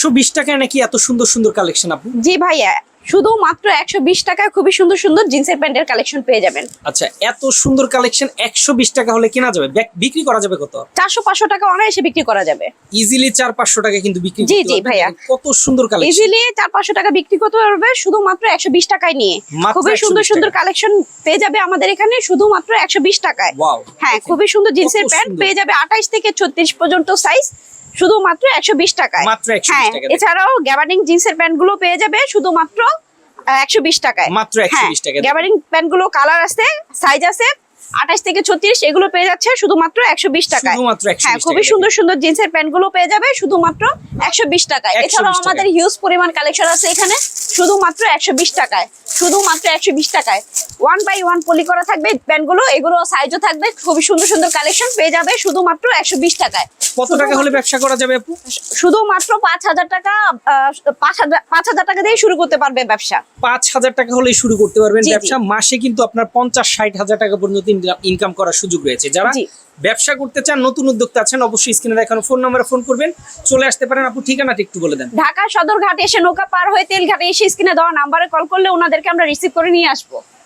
120 টাকায় নাকি এত সুন্দর সুন্দর কালেকশন আপু? জি ভাইয়া, শুধুমাত্র 120 টাকায় খুবই সুন্দর সুন্দর জিন্সের প্যান্টের কালেকশন পেয়ে যাবেন। আচ্ছা, এত সুন্দর কালেকশন 120 টাকা হলে কেনা যাবে, বিক্রি করা যাবে কত? 400-500 টাকা অনায়াসে বিক্রি করা যাবে। ইজিলি 400-500 টাকা কিন্তু বিক্রি জি, করতে জি পারবেন। ভাইয়া। কত সুন্দর কালেকশন, ইজিলি 400-500 টাকা বিক্রি করতে পারবে শুধুমাত্র 120 টাকায় নিয়ে। মাত্র খুবই 120 সুন্দর সুন্দর টাকায়। কালেকশন পেয়ে যাবে আমাদের এখানে শুধুমাত্র 120 টাকায়। ওয়াও, হ্যাঁ, খুবই সুন্দর জিন্সের কত প্যান্ট সুন্দর। পেয়ে যাবে 28 থেকে 36 পর্যন্ত সাইজ শুধুমাত্র 120 টাকায়। মাত্র 120 হ্যাঁ, টাকায়। এছাড়াও গ্যাবার্ডিং জিন্সের প্যান্ট গুলো পেয়ে যাবে শুধুমাত্র 120 টাকায়। মাত্র 120 টাকায়। গ্যাবার্ডিং প্যান্ট গুলো কালার আছে, সাইজ আছে 28 থেকে 36, এগুলো পেয়ে যাচ্ছে শুধুমাত্র 120 টাকায়। শুধুমাত্র 120 হ্যাঁ, খুবই টাকায়। সুন্দর সুন্দর জিন্সের প্যান্ট গুলো পেয়ে যাবে শুধুমাত্র 120 টাকায়। 120 এছাড়াও টাকায়। আমাদের হিউজ পরিমাণ কালেকশন আছে এখানে শুধুমাত্র 120 টাকায়। শুধুমাত্র 120 টাকায় 1 বাই 1 পলি করা থাকবে প্যান্ট গুলো, এগুলো সাইজও থাকবে। খুবই সুন্দর সুন্দর কালেকশন পেয়ে যাবে শুধুমাত্র 120 টাকায়। কত টাকা হলে ব্যবসা করা যাবে আপু? শুধুমাত্র 5000 টাকা, 5000 টাকা দিয়ে শুরু করতে পারবে ব্যবসা। 5000 টাকা হলে শুরু করতে পারবেন জি, জি। ব্যবসা। মাসে কিন্তু আপনার 50-60 হাজার টাকা পর্যন্ত ইনকাম করার সুযোগ রয়েছে। যারা জি। ব্যবসা করতে চান, নতুন উদ্যোক্তা আছেন, অবশ্যই স্ক্রিনে দেখানো ফোন নম্বরে ফোন করবেন, চলে আসতে পারেন। আপু ঠিকানাটা একটু বলে দেন। ঢাকা সদরঘাট এসে নৌকা পার হয়ে তেলঘাটে এসে স্ক্রিনে দেওয়া নাম্বারে কল করলে ওনাদেরকে আমরা রিসিভ করে নিয়ে আসবো।